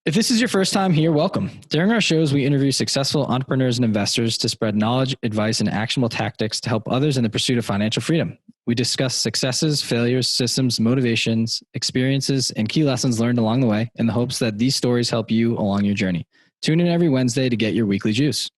If this is your first time here, welcome. During our shows, we interview successful entrepreneurs and investors to spread knowledge, advice, and actionable tactics to help others in the pursuit of financial freedom. We discuss successes, failures, systems, motivations, experiences, and key lessons learned along the way in the hopes that these stories help you along your journey. Tune in every Wednesday to get your weekly juice.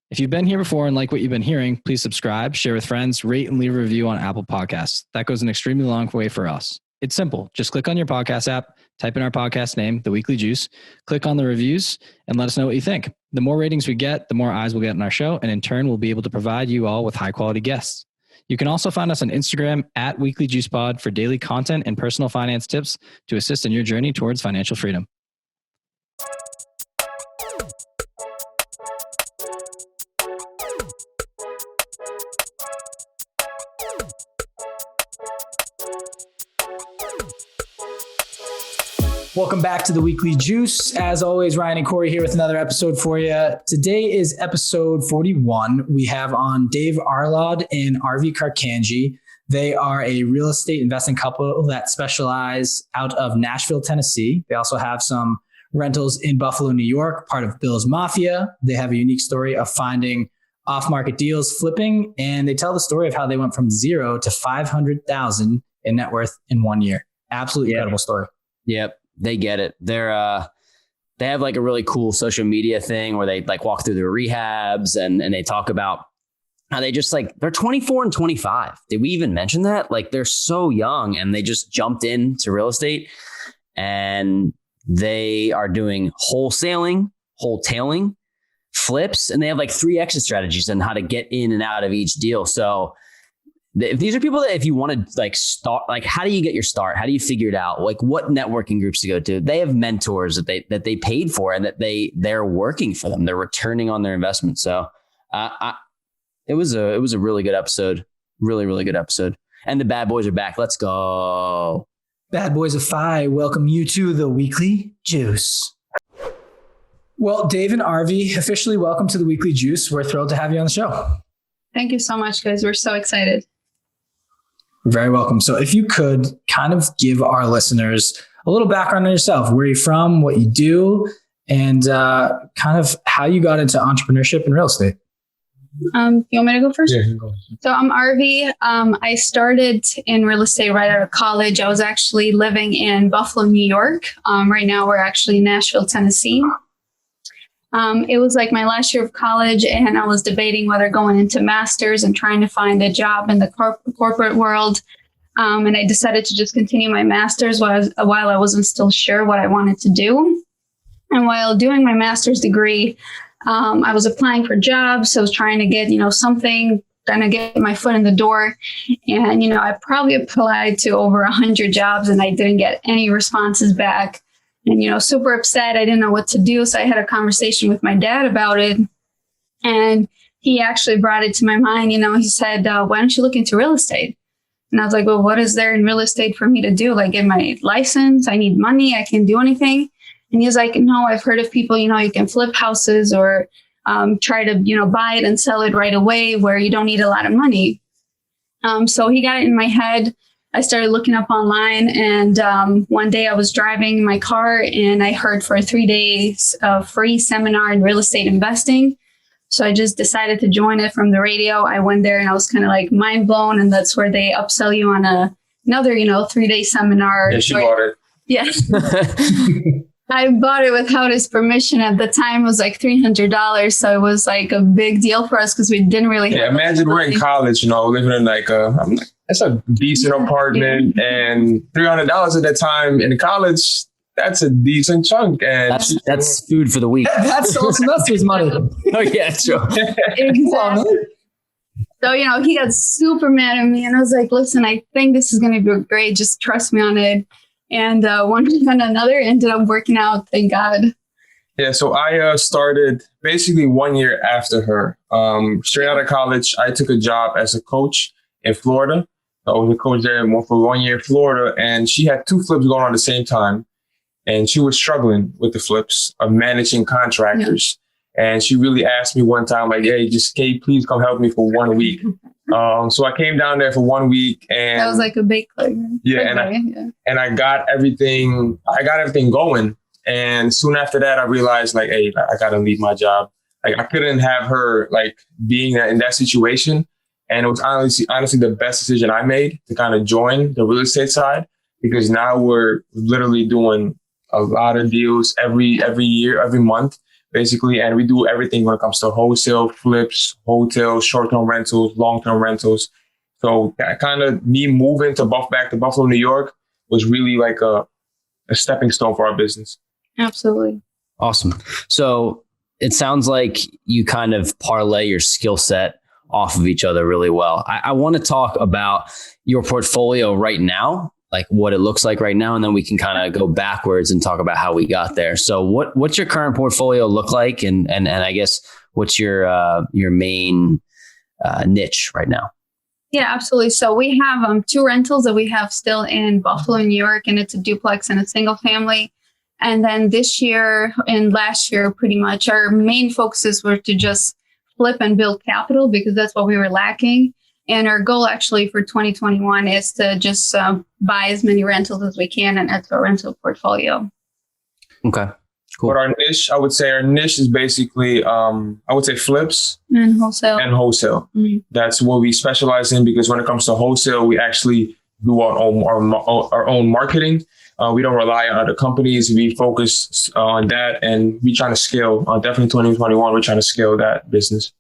If you've been here before and like what you've been hearing, please subscribe, share with friends, rate, and leave a review on Apple Podcasts. That goes an extremely long way for us. It's simple. Just click on your podcast app, type in our podcast name, The Weekly Juice, click on the reviews, and let us know what you think. The more ratings we get, the more eyes we'll get on our show, and in turn, we'll be able to provide you all with high-quality guests. You can also find us on Instagram at Weekly Juice Pod for daily content and personal finance tips to assist in your journey towards financial freedom. Welcome back to the Weekly Juice. As always, Ryan and Corey here with another episode for you. Today is episode 41. We have on Dave Arlaud and Arvi Carkanji. They are a real estate investing couple that specialize out of Nashville, Tennessee. They also have some rentals in Buffalo, New York, part of Bill's Mafia. They have a unique story of finding off-market deals, flipping, and they tell the story of how they went from zero to 500,000 in net worth in 1 year. Absolutely incredible story. Yep. They get it. They have like a really cool social media thing where they like walk through their rehabs and they talk about how they just like, they're 24 and 25. Did we even mention that? Like they're so young and they just jumped into real estate and they are doing wholesaling, wholetailing, flips, and they have like 3 exit strategies on how to get in and out of each deal. So if these are people that if you want to like start, like how do you get your start? How do you figure it out? Like what networking groups to go to? They have mentors that they paid for and that they're working for them. They're returning on their investment. So it was a really good episode. Really, really good episode. And the bad boys are back. Let's go. Bad boys of Phi welcome you to the Weekly Juice. Well, Dave and Arvi, officially welcome to the Weekly Juice. We're thrilled to have you on the show. Thank you so much, guys. We're so excited. You're very welcome. So if you could kind of give our listeners a little background on yourself, where you're from, what you do, and kind of how you got into entrepreneurship and real estate. You want me to go first? Yeah, you can go. So I'm Arvi. I started in real estate right out of college. I was actually living in Buffalo, New York. Right now we're actually in Nashville, Tennessee. It was like my last year of college and I was debating whether going into master's and trying to find a job in the corporate world. And I decided to just continue my master's while I wasn't still sure what I wanted to do. And while doing my master's degree, I was applying for jobs. I was trying to get, something, trying to get my foot in the door. And, I probably applied to over 100 jobs and I didn't get any responses back. And, super upset. I didn't know what to do. So I had a conversation with my dad about it. And he actually brought it to my mind. He said, why don't you look into real estate? And I was like, well, what is there in real estate for me to do? Like get my license. I need money. I can do anything. And he was like, no, I've heard of people, you can flip houses or try to, buy it and sell it right away where you don't need a lot of money. So he got it in my head. I started looking up online and one day I was driving my car and I heard for 3 days of free seminar in real estate investing. So I just decided to join it from the radio. I went there and I was kind of like mind blown. And that's where they upsell you on another, 3-day seminar. Yeah, she bought it. Yes. I bought it without his permission. At the time, it was like $300. So it was like a big deal for us because we didn't really have imagine we're in college, living in that's a decent apartment and $300 at that time in college. That's a decent chunk. And that's food for the week. That's all semester's money. Oh yeah, sure. Exactly. So, he got super mad at me and I was like, listen, I think this is going to be great. Just trust me on it. And one thing and another ended up working out. Thank God. Yeah. So I started basically 1 year after her. Straight out of college, I took a job as a coach in Florida. I was a coach there for 1 year in Florida, and she had 2 flips going on at the same time. And she was struggling with the flips of managing contractors. Yeah. And she really asked me one time, like, hey, can you please come help me for 1 week? So I came down there for 1 week, and that was like a big and I got everything going. And soon after that, I realized like, hey, I got to leave my job. Like I couldn't have her like being in that situation. And it was honestly the best decision I made to kind of join the real estate side, because now we're literally doing a lot of deals every year, every month, basically. And we do everything when it comes to wholesale, flips, hotels, short-term rentals, long-term rentals. So kind of me moving back to Buffalo, New York was really like a stepping stone for our business. Absolutely. Awesome. So it sounds like you kind of parlay your skill set off of each other really well. I want to talk about your portfolio right now, like what it looks like right now, and then we can kind of go backwards and talk about how we got there. So what's your current portfolio look like, and I guess what's your main niche right now? Yeah, absolutely. So we have 2 rentals that we have still in Buffalo, New York, and it's a duplex and a single family. And then this year and last year, pretty much our main focuses were to just flip and build capital, because that's what we were lacking. And our goal actually for 2021 is to just buy as many rentals as we can and add to our rental portfolio. Okay, cool. But I would say our niche is basically, flips and wholesale. Mm-hmm. That's what we specialize in, because when it comes to wholesale, we actually do our own marketing. We don't rely on other companies. We focus on that, and we trying to scale. Definitely 2021, we're trying to scale that business.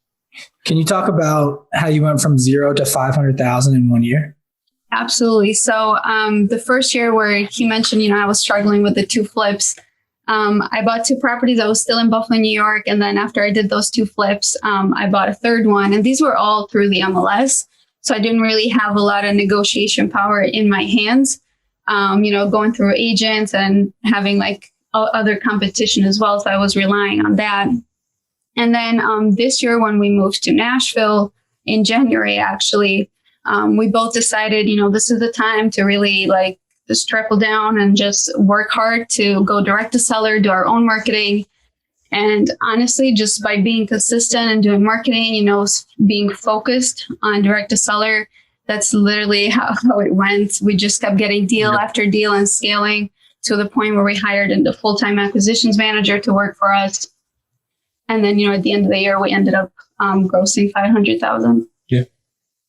Can you talk about how you went from 0 to 500,000 in 1 year? Absolutely. So the first year where he mentioned, I was struggling with the 2 flips. I bought 2 properties. I was still in Buffalo, New York. And then after I did those 2 flips, I bought a third one. And these were all through the MLS. So I didn't really have a lot of negotiation power in my hands. Going through agents and having like other competition as well. So I was relying on that. And then this year when we moved to Nashville in January, actually, we both decided, this is the time to really like just triple down and just work hard to go direct to seller, do our own marketing. And honestly, just by being consistent and doing marketing, being focused on direct to seller, that's literally how it went. We just kept getting deal after deal and scaling to the point where we hired a full-time acquisitions manager to work for us. And then, at the end of the year, we ended up grossing $500,000. Yeah.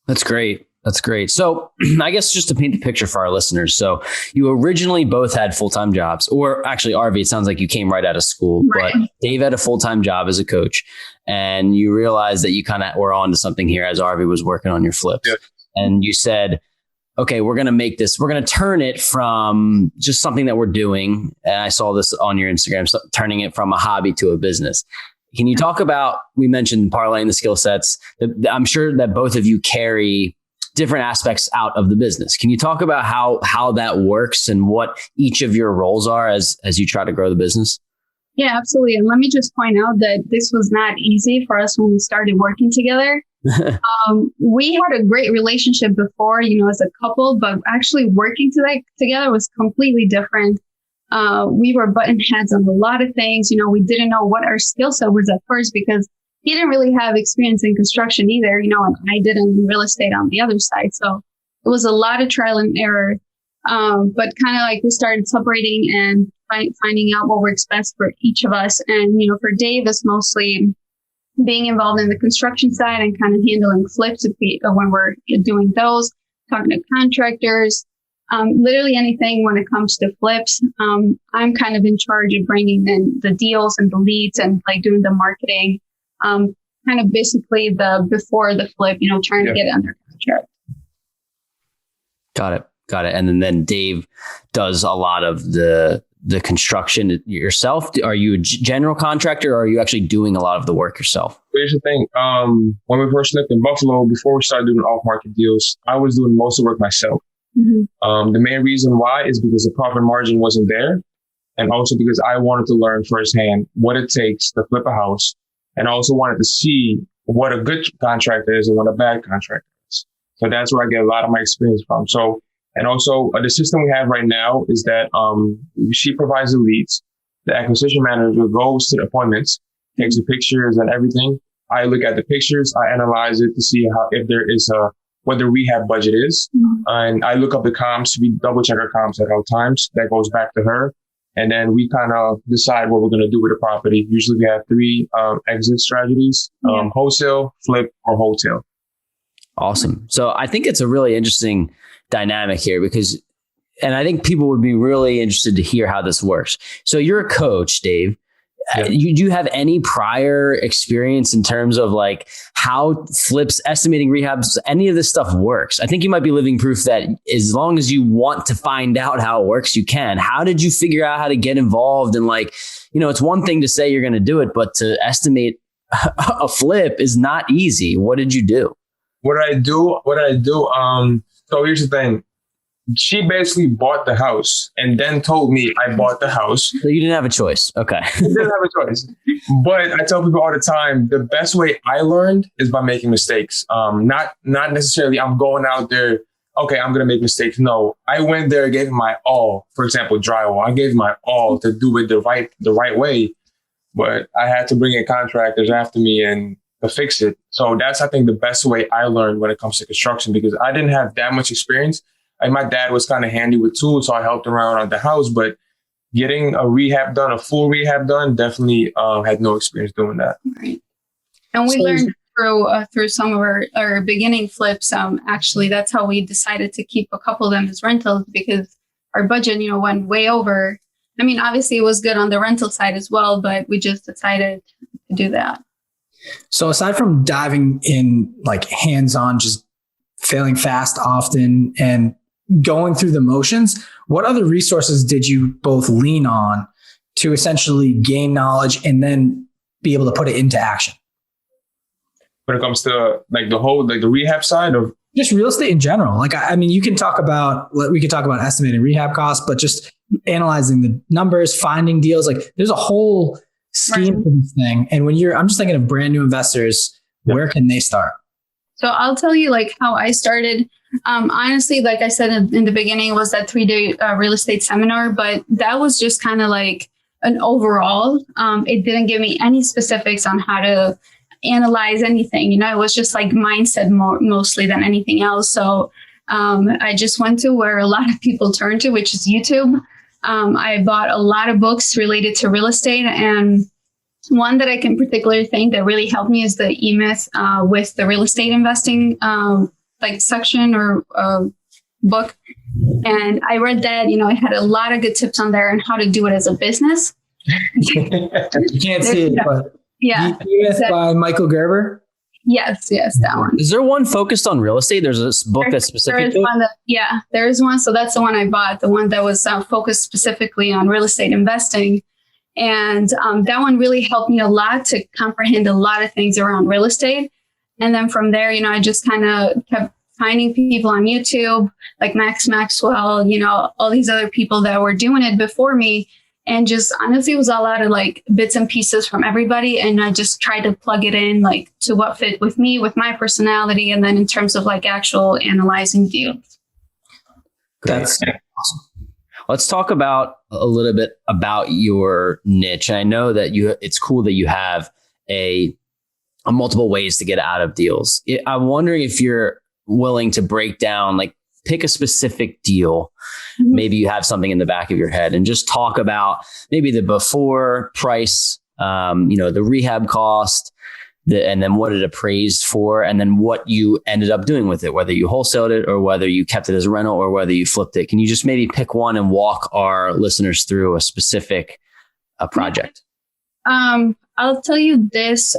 That's great. That's great. So I guess just to paint the picture for our listeners. So you originally both had full-time jobs, or actually, Arvi, it sounds like you came right out of school, right. But Dave had a full-time job as a coach, and you realized that you kind of were onto something here as Arvi was working on your flips. Yeah. And you said, okay, we're going to turn it from just something that we're doing. And I saw this on your Instagram, so turning it from a hobby to a business. Can you talk about, we mentioned parlaying the skill sets. I'm sure that both of you carry different aspects out of the business. Can you talk about how that works and what each of your roles are as you try to grow the business? Yeah, absolutely. And let me just point out that this was not easy for us when we started working together. We had a great relationship before, as a couple, but actually working together was completely different. We were button heads on a lot of things. We didn't know what our skill set was at first, because he didn't really have experience in construction either, and I didn't in real estate on the other side. So it was a lot of trial and error. But kind of like we started separating and finding out what works best for each of us. And, for Dave, it's mostly being involved in the construction side and kind of handling flips when we're doing those, talking to contractors, literally anything when it comes to flips. I'm kind of in charge of bringing in the deals and the leads and like doing the marketing, kind of basically before the flip, trying to get it under contract. Got it. And then Dave does a lot of the construction yourself. Are you a general contractor, or are you actually doing a lot of the work yourself? Here's the thing. When we first lived in Buffalo, before we started doing off-market deals, I was doing most of the work myself. Mm-hmm. The main reason why is because the profit margin wasn't there. And also because I wanted to learn firsthand what it takes to flip a house. And I also wanted to see what a good contractor is and what a bad contractor is. So that's where I get a lot of my experience from. So, and also the system we have right now is that she provides the leads. The acquisition manager goes to the appointments, takes the pictures and everything, I look at the pictures, I analyze it to see if there is what the rehab budget is. And I look up the comps. We double check our comps at all times. That goes back to her. And then we kind of decide what we're going to do with the property. Usually we have three exit strategies, wholesale, flip, or hotel. Awesome. So I think it's a really interesting dynamic here because, and I think people would be really interested to hear how this works. So you're a coach, Dave. Yeah. Do you have any prior experience in terms of like how flips, estimating rehabs, any of this stuff works? I think you might be living proof that as long as you want to find out how it works, you can. How did you figure out how to get involved? And like, you know, it's one thing to say you're going to do it, but to estimate a flip is not easy. What did you do? What I do? So here's the thing. She basically bought the house and then told me I bought the house. So you didn't have a choice. Okay. I didn't have a choice. But I tell people all the time, the best way I learned is by making mistakes. Not necessarily I'm going out there, okay, I'm going to make mistakes. No, I went there, gave my all. For example, drywall. I gave my all to do it the right way. But I had to bring in contractors after me and to fix it. So that's, I think, the best way I learned when it comes to construction, because I didn't have that much experience. And my dad was kind of handy with tools, so I helped around on the house. But getting a full rehab done, definitely had no experience doing that. Right. And we learned through some of our beginning flips. Actually, that's how we decided to keep a couple of them as rentals, because our budget, went way over. I mean, obviously, it was good on the rental side as well, but we just decided to do that. So aside from diving in like hands-on, just failing fast often and going through the motions, what other resources did you both lean on to essentially gain knowledge and then be able to put it into action? When it comes to like the rehab side of just real estate in general. Like, I mean, we could talk about estimating rehab costs, but just analyzing the numbers, finding deals, like there's a whole scheme for this thing. And I'm just thinking of brand new investors, where can they start? So I'll tell you like how I started. Honestly, like I said in the beginning, was that 3-day real estate seminar, but that was just kind of like an overall. It didn't give me any specifics on how to analyze anything. It was just like mindset mostly than anything else. So I just went to where a lot of people turn to, which is YouTube. I bought a lot of books related to real estate, and one that I can particularly think that really helped me is the E-Myth with the real estate investing section or book. And I read that, it had a lot of good tips on there on how to do it as a business. You can't see it, but yeah. E-Myth by Michael Gerber. Yes, that one. Is there one focused on real estate? There's a book that's specific to it? There is one. So that's the one I bought, the one that was focused specifically on real estate investing. And that one really helped me a lot to comprehend a lot of things around real estate. And then from there, I just kind of kept finding people on YouTube, like Max Maxwell, all these other people that were doing it before me. And just honestly, it was all out of like bits and pieces from everybody. And I just tried to plug it in like to what fit with me, with my personality. And then in terms of like actual analyzing deals. That's awesome. Let's talk about a little bit about your niche. And I know that it's cool that you have a multiple ways to get out of deals. I'm wondering if you're willing to break down, like pick a specific deal. Mm-hmm. Maybe you have something in the back of your head and just talk about maybe the before price, the rehab cost, and then what it appraised for, and then what you ended up doing with it, whether you wholesaled it or whether you kept it as a rental or whether you flipped it. Can you just maybe pick one and walk our listeners through a specific project? I'll tell you this,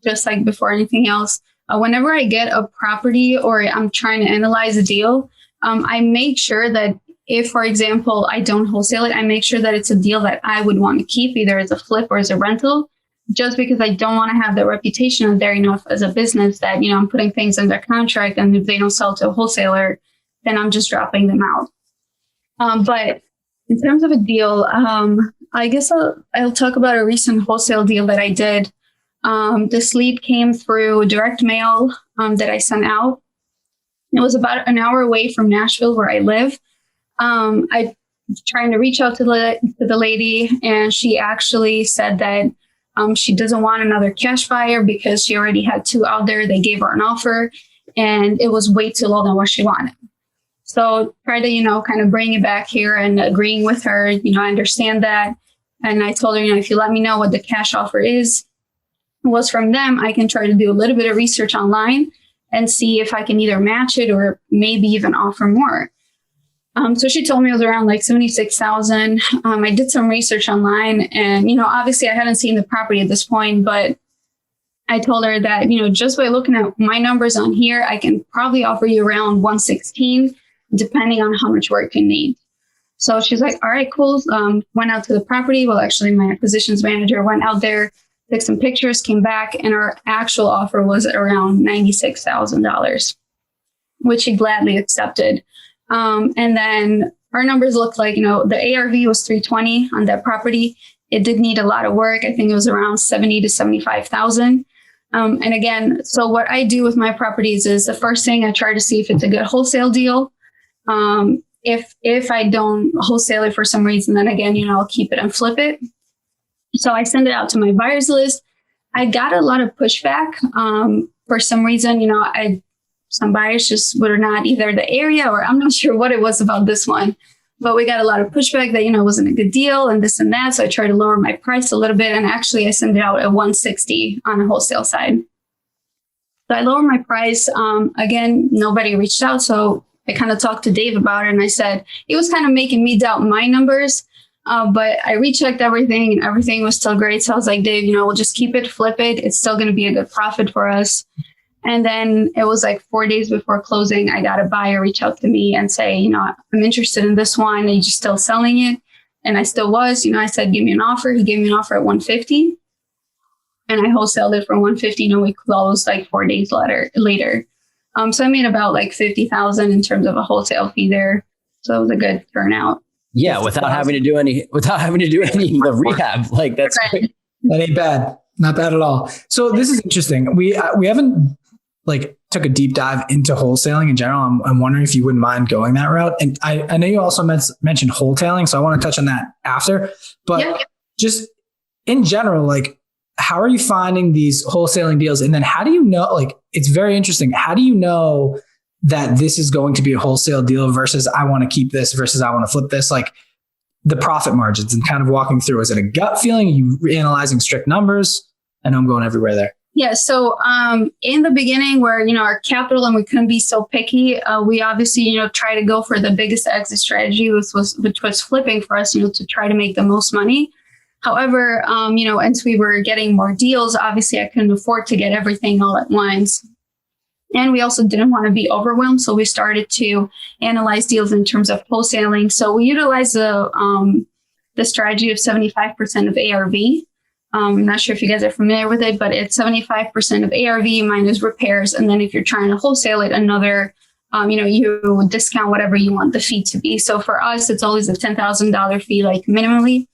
just like before anything else, whenever I get a property or I'm trying to analyze a deal, I make sure that if, for example, I don't wholesale it, I make sure that it's a deal that I would want to keep either as a flip or as a rental, just because I don't want to have the reputation there, as a business that, I'm putting things under contract, and if they don't sell to a wholesaler, then I'm just dropping them out. But in terms of a deal, I guess I'll talk about a recent wholesale deal that I did. This lead came through direct mail that I sent out. It was about an hour away from Nashville, where I live. I was trying to reach out to the lady, and she actually said that She doesn't want another cash buyer because she already had 2 out there. They gave her an offer and it was way too low than what she wanted. So try to, kind of bring it back here and agreeing with her, I understand that. And I told her, if you let me know what the cash offer was from them, I can try to do a little bit of research online and see if I can either match it or maybe even offer more. So she told me it was around like 76,000. I did some research online and, obviously I hadn't seen the property at this point, but I told her that, just by looking at my numbers on here, I can probably offer you around 116, depending on how much work you need. So she's like, all right, cool. Went out to the property. Well, actually my acquisitions manager went out there, took some pictures, came back, and our actual offer was around $96,000, which she gladly accepted. And then our numbers looked like, the ARV was 320 on that property. It did need a lot of work. I think it was around 70 to 75,000. And again, so what I do with my properties is the first thing I try to see if it's a good wholesale deal. If I don't wholesale it for some reason, then again, I'll keep it and flip it. So I send it out to my buyers list. I got a lot of pushback. For some reason, some buyers just were not either the area or I'm not sure what it was about this one, but we got a lot of pushback that, wasn't a good deal and this and that. So I tried to lower my price a little bit. And actually I sent it out at 160 on the wholesale side. So I lowered my price. Again, nobody reached out. So I kind of talked to Dave about it and I said, it was kind of making me doubt my numbers. But I rechecked everything and everything was still great. So I was like, Dave, we'll just keep it, flip it. It's still going to be a good profit for us. And then it was like 4 days before closing, I got a buyer reach out to me and say, I'm interested in this one. Are you just still selling it? And I still was, I said, give me an offer. He gave me an offer at 150 and I wholesaled it for 150. And we closed like 4 days later. So I made about like 50,000 in terms of a wholesale fee there. So it was a good turnout. Yeah. Without having to do any of the rehab. Like that's great. That ain't bad. Not bad at all. So this is interesting. We haven't took a deep dive into wholesaling in general. I'm wondering if you wouldn't mind going that route. And I know you also mentioned wholetailing, so I want to touch on that after. But just in general, how are you finding these wholesaling deals? And then how do you know, it's very interesting. How do you know that this is going to be a wholesale deal versus I want to keep this versus I want to flip this? The profit margins and kind of walking through. Is it a gut feeling? Are you analyzing strict numbers? I know I'm going everywhere there. Yeah. So in the beginning where, our capital and we couldn't be so picky, we obviously, try to go for the biggest exit strategy, which was flipping for us, to try to make the most money. However, as we were getting more deals, obviously I couldn't afford to get everything all at once. And we also didn't want to be overwhelmed. So we started to analyze deals in terms of wholesaling. So we utilized the strategy of 75% of ARV. I'm not sure if you guys are familiar with it, but it's 75% of ARV minus repairs. And then if you're trying to wholesale it, another, you discount whatever you want the fee to be. So for us, it's always a $10,000 fee, minimally.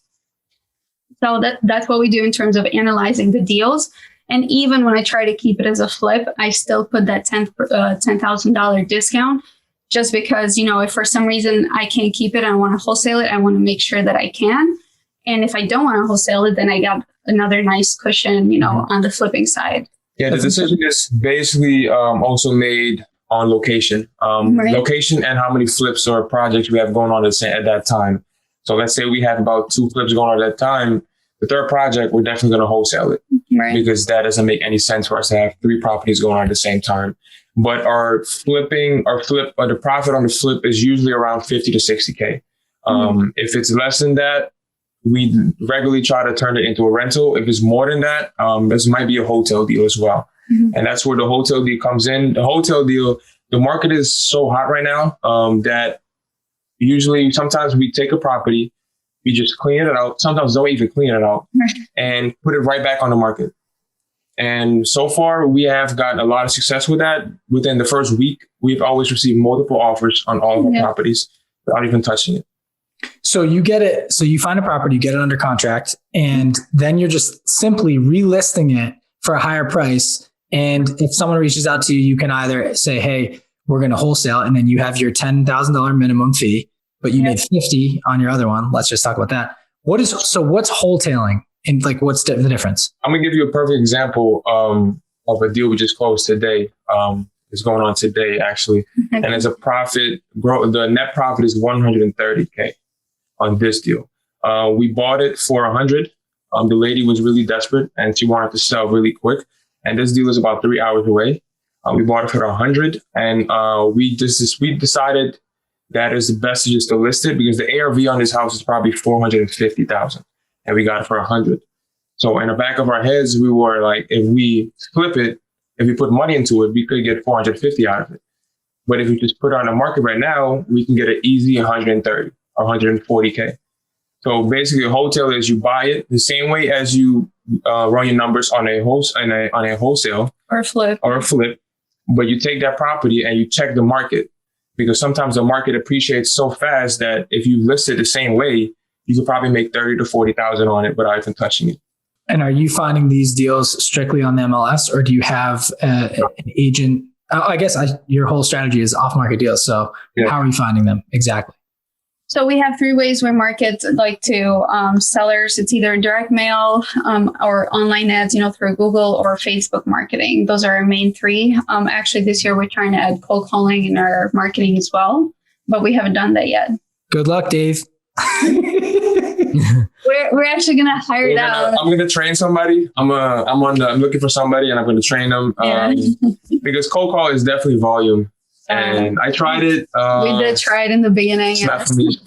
So that's what we do in terms of analyzing the deals. And even when I try to keep it as a flip, I still put that $10,000 discount just because, if for some reason I can't keep it, I want to wholesale it, I want to make sure that I can. And if I don't want to wholesale it, then I got another nice cushion, on the flipping side. Yeah, the decision is basically also made on location. Location and how many flips or projects we have going on at that time. So let's say we have about 2 flips going on at that time. The third project, we're definitely going to wholesale it because that doesn't make any sense for us to have 3 properties going on at the same time. But our flip or the profit on the flip is usually around 50 to 60K. If it's less than that, we regularly try to turn it into a rental. If it's more than that, this might be a hotel deal as well. And that's where the hotel deal comes in. The hotel deal, the market is so hot right now that usually sometimes we take a property, we just clean it out. Sometimes don't even clean it out and put it right back on the market. And so far, we have gotten a lot of success with that. Within the first week, we've always received multiple offers on all of our properties without even touching it. So you get it. So you find a property, you get it under contract, and then you're just simply relisting it for a higher price. And if someone reaches out to you, you can either say, hey, we're going to wholesale. And then you have your $10,000 minimum fee, but you made 50 on your other one. Let's just talk about that. What's wholetailing And like, what's the difference? I'm gonna give you a perfect example of a deal we just closed today. It's going on today actually, and it's a profit. The net profit is 130K on this deal. We bought it for 100. The lady was really desperate and she wanted to sell really quick. And this deal is about 3 hours away. We bought it for 100, and we decided that it's best to just list it because the ARV on this house is probably 450,000, and we got it for 100. So in the back of our heads, we were like, if we flip it, if we put money into it, we could get 450 out of it. But if we just put it on the market right now, we can get an easy 130 or 140K. So basically, a wholesale is you buy it the same way as you run your numbers on a wholesale or a flip. But you take that property and you check the market, because sometimes the market appreciates so fast that if you list it the same way, you could probably make 30 to 40,000 on it without even touching it. And are you finding these deals strictly on the MLS, or do you have an agent? I guess your whole strategy is off-market deals. So How are you finding them exactly? So we have 3 ways we market like to sellers. It's either direct mail or online ads, through Google or Facebook marketing. Those are our main 3. Actually, this year we're trying to add cold calling in our marketing as well, but we haven't done that yet. Good luck, Dave. We're actually gonna hire it out. I'm gonna train somebody. I'm looking for somebody, and I'm gonna train them because cold call is definitely volume. And I tried it. We did try it in the beginning. It's not for me.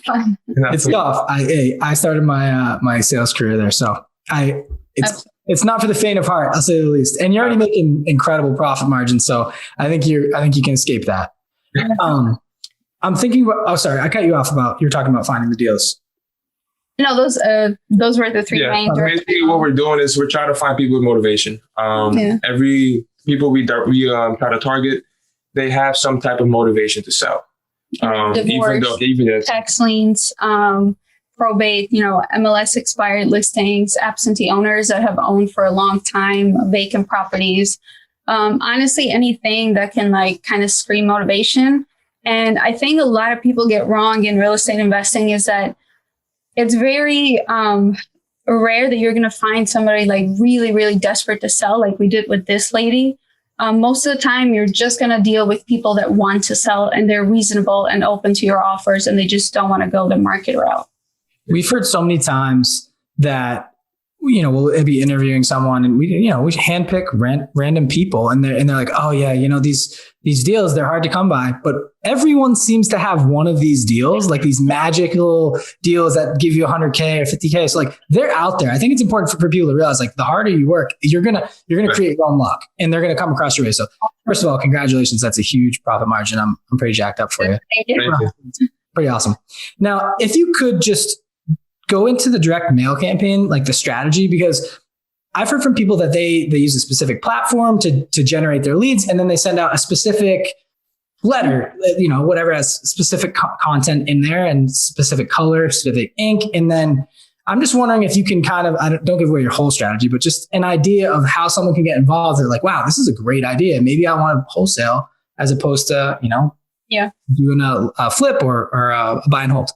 It's tough. I started my sales career there, so it's not for the faint of heart. I'll say the least. And you're already making incredible profit margins, so I think you can escape that. I'm thinking about. Oh, sorry, I cut you off. You're talking about finding the deals. No, those were the 3 main. Basically, what we're doing is we're trying to find people with motivation. Every people we try to target, they have some type of motivation to sell. Divorce, even tax liens, probate, MLS expired listings, absentee owners that have owned for a long time, vacant properties. Honestly, anything that can kind of scream motivation. And I think a lot of people get wrong in real estate investing is that it's very rare that you're going to find somebody really, really desperate to sell like we did with this lady. Most of the time, you're just going to deal with people that want to sell and they're reasonable and open to your offers and they just don't want to go the market route. We've heard so many times that, we'll be interviewing someone and we handpick random people and they're like, oh yeah, these deals, they're hard to come by, but everyone seems to have one of these deals, like these magical deals that give you 100K or 50K. So they're out there. I think it's important for people to realize the harder you work, you're going to create your own luck and they're going to come across your way. So first of all, congratulations. That's a huge profit margin. I'm pretty jacked up for you. Thank you. Pretty awesome. Now, if you could just go into the direct mail campaign, the strategy, because I've heard from people that they use a specific platform to generate their leads. And then they send out a specific letter, whatever has specific content in there and specific color, specific ink. And then I'm just wondering if you can don't give away your whole strategy, but just an idea of how someone can get involved. They're like, wow, this is a great idea. Maybe I want to wholesale as opposed to, doing a flip or a buy and hold.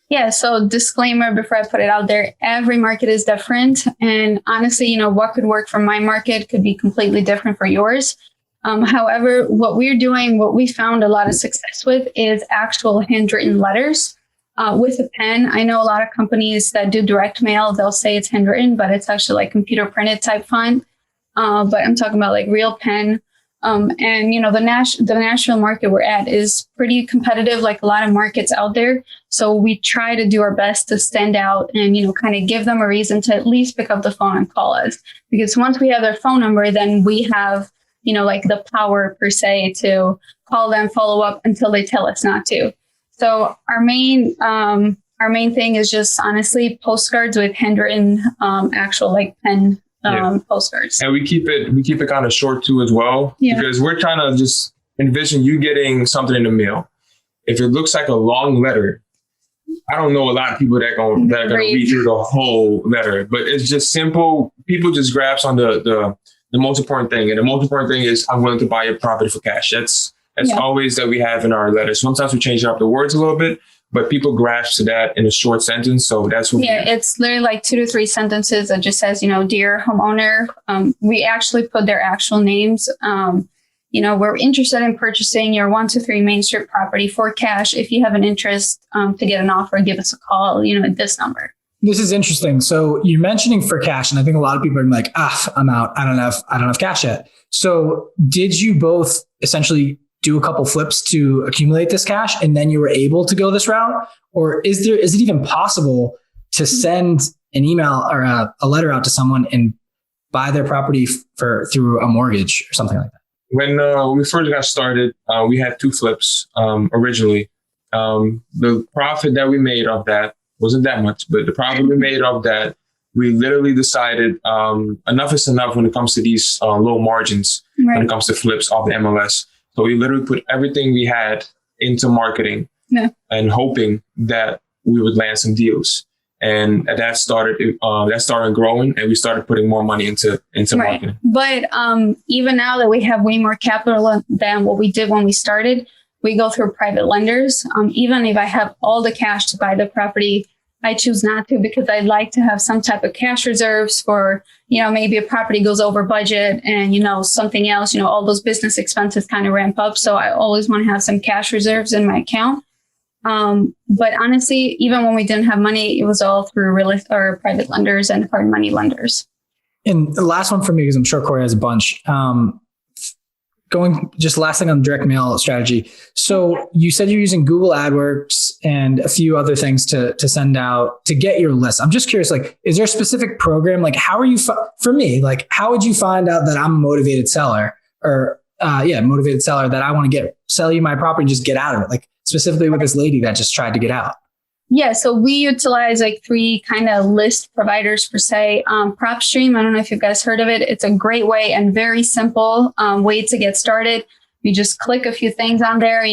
Yeah. So disclaimer before I put it out there, every market is different. And honestly, what could work for my market could be completely different for yours. However, what we found a lot of success with is actual handwritten letters with a pen. I know a lot of companies that do direct mail, they'll say it's handwritten, but it's actually computer printed type font. But I'm talking about real pen. And the national market we're at is pretty competitive, like a lot of markets out there. So we try to do our best to stand out and, kind of give them a reason to at least pick up the phone and call us. Because once we have their phone number, then we have, the power per se to call them, follow up until they tell us not to. So our main thing is just honestly postcards with handwritten, actual pen postcards. And we keep it kind of short too as well, because we're trying to just envision you getting something in the mail. If it looks like a long letter, I don't know a lot of people that are going to read through the whole letter, but it's just simple. People just grasp on the most important thing. And the most important thing is I'm willing to buy your property for cash. That's always that we have in our letters. Sometimes we change up the words a little bit, but people grasp to that in a short sentence. So that's what. Yeah, it's literally like 2 to 3 sentences that just says, dear homeowner. We actually put their actual names. We're interested in purchasing your 123 Main Street property for cash. If you have an interest to get an offer, give us a call, at this number. This is interesting. So you're mentioning for cash, and I think a lot of people are like, I'm out. I don't have cash yet. So did you both essentially do a couple flips to accumulate this cash and then you were able to go this route? Or is it even possible to send an email or a letter out to someone and buy their property through a mortgage or something like that? When we first got started, we had 2 flips originally. The profit that we made off that wasn't that much, but the profit we made off that, we literally decided enough is enough when it comes to these low margins, when it comes to flips off the MLS. So we literally put everything we had into marketing and hoping that we would land some deals. And that started growing, and we started putting more money into marketing. But even now that we have way more capital than what we did when we started, we go through private lenders. Even if I have all the cash to buy the property, I choose not to, because I'd like to have some type of cash reserves for, maybe a property goes over budget and, something else, all those business expenses kind of ramp up. So I always want to have some cash reserves in my account. But honestly, even when we didn't have money, it was all through private lenders and hard money lenders. And the last one for me, because I'm sure Corey has a bunch. Going just last thing on direct mail strategy. So you said you're using Google AdWords and a few other things to send out to get your list. I'm just curious, is there a specific program? How are you, for me, how would you find out that I'm a motivated seller motivated seller that I want to sell you my property and just get out of it? Specifically with this lady that just tried to get out. Yeah, so we utilize 3 kind of list providers per se. PropStream, I don't know if you guys heard of it. It's a great way and very simple way to get started. You just click a few things on there,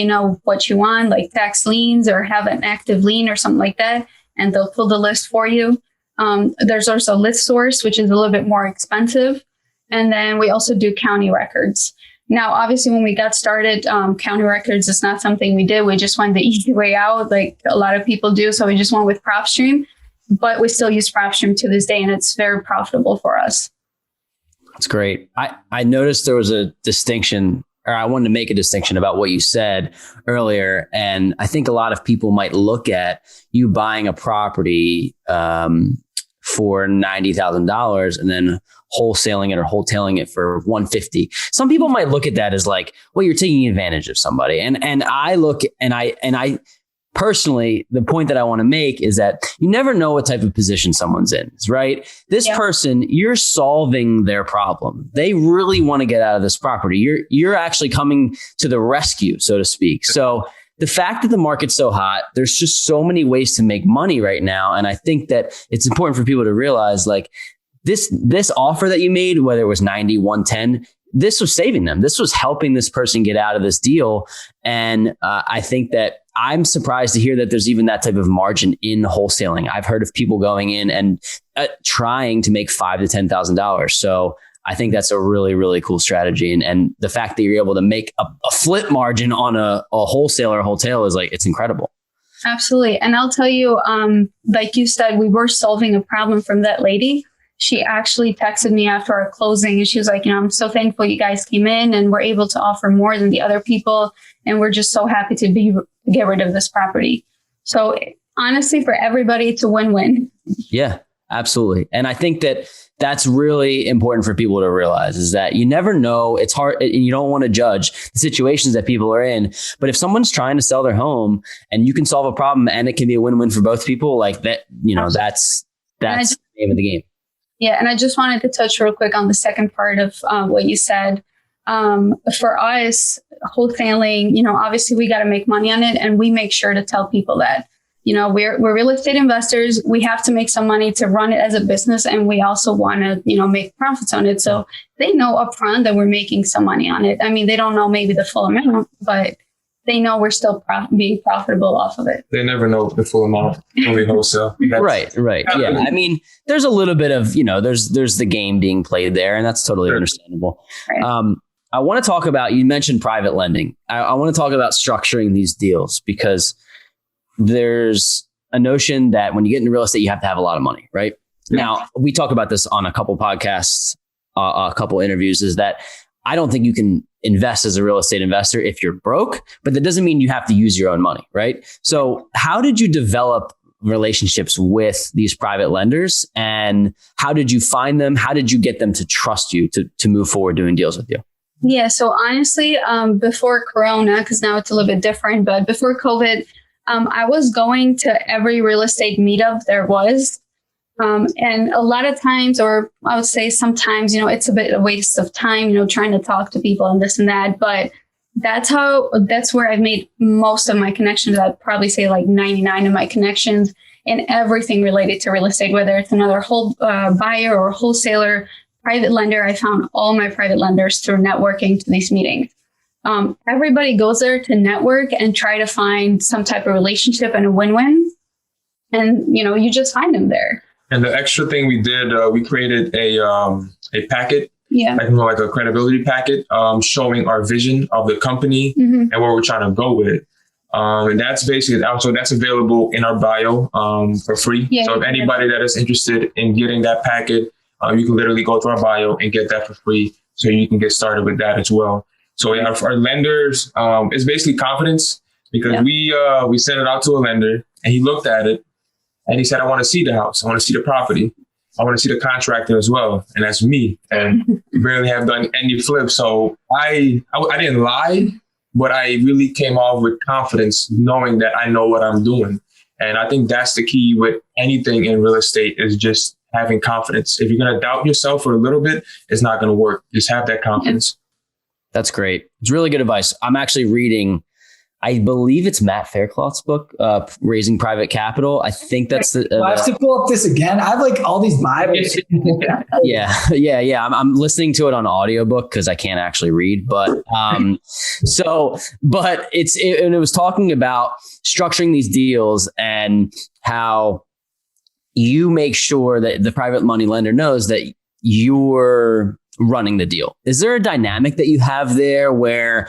what you want, like tax liens or have an active lien or something like that, and they'll fill the list for you. There's also ListSource, which is a little bit more expensive. And then we also do county records. Now, obviously, when we got started, county records is not something we did. We just went the easy way out, like a lot of people do. So we just went with PropStream, but we still use PropStream to this day, and it's very profitable for us. That's great. I noticed there was a distinction, or I wanted to make a distinction about what you said earlier. And I think a lot of people might look at you buying a property for $90,000 and then wholesaling it or wholetailing it for $150. Some people might look at that as you're taking advantage of somebody. And I look and I personally, the point that I want to make is that you never know what type of position someone's in, right? This person, you're solving their problem. They really want to get out of this property. You're actually coming to the rescue, so to speak. So the fact that the market's so hot, there's just so many ways to make money right now. And I think that it's important for people to realize this offer that you made, whether it was 90, 110, this was saving them. This was helping this person get out of this deal. And I think that I'm surprised to hear that there's even that type of margin in wholesaling. I've heard of people going in and trying to make $5,000 to $10,000. So I think that's a really, really cool strategy. And the fact that you're able to make a flip margin on a wholesaler wholesale is it's incredible. Absolutely. And I'll tell you, like you said, we were solving a problem from that lady. She actually texted me after our closing and she was like, I'm so thankful you guys came in and were able to offer more than the other people. And we're just so happy to get rid of this property. So honestly, for everybody, it's a win-win. Yeah, absolutely. And I think that that's really important for people to realize is that you never know. It's hard and you don't want to judge the situations that people are in. But if someone's trying to sell their home and you can solve a problem and it can be a win-win for both people, that's the name of the game. Yeah. And I just wanted to touch real quick on the second part of what you said. For us, wholesaling, obviously we got to make money on it. And we make sure to tell people that, we're real estate investors. We have to make some money to run it as a business. And we also want to, make profits on it. So they know upfront that we're making some money on it. I mean, they don't know maybe the full amount, but they know we're still being profitable off of it. They never know the full amount when we wholesale. Right. Yeah. I mean, there's a little bit of, there's the game being played there, and that's totally understandable. Right. I want to talk about, you mentioned private lending. I want to talk about structuring these deals because there's a notion that when you get into real estate, you have to have a lot of money, right? Yeah. Now, we talk about this on a couple podcasts, a couple interviews, is that I don't think you can invest as a real estate investor if you're broke, but that doesn't mean you have to use your own money, right? So how did you develop relationships with these private lenders, and how did you find them? How did you get them to trust you to move forward doing deals with you? Yeah. So honestly, before Corona, because now it's a little bit different, but before COVID, I was going to every real estate meetup there was. And a lot of times, or I would say sometimes, it's a bit of a waste of time, trying to talk to people and this and that. But that's where I've made most of my connections. I'd probably say like 99 of my connections in everything related to real estate, whether it's another buyer or wholesaler, private lender. I found all my private lenders through networking to these meetings. Everybody goes there to network and try to find some type of relationship and a win-win. And, you just find them there. And the extra thing we did, we created a packet, like a credibility packet, showing our vision of the company and where we're trying to go with it. And that's basically, so that's available in our bio for free. Yeah, so if anybody that is interested in getting that packet, you can literally go to our bio and get that for free. So you can get started with that as well. So yeah, for our lenders, it's basically confidence, because we sent it out to a lender and he looked at it and he said, I want to see the house. I want to see the property. I want to see the contractor as well. And that's me. And barely have done any flips. So I didn't lie, but I really came off with confidence, knowing that I know what I'm doing. And I think that's the key with anything in real estate, is just having confidence. If you're going to doubt yourself for a little bit, it's not going to work. Just have that confidence. That's great. It's really good advice. I'm actually reading, I believe it's Matt Faircloth's book, Raising Private Capital. I think that's the... I have to pull up this again. I have like all these Bibles. Yeah. I'm listening to it on audiobook because I can't actually read. But and it was talking about structuring these deals and how you make sure that the private money lender knows that you're running the deal. Is there a dynamic that you have there where,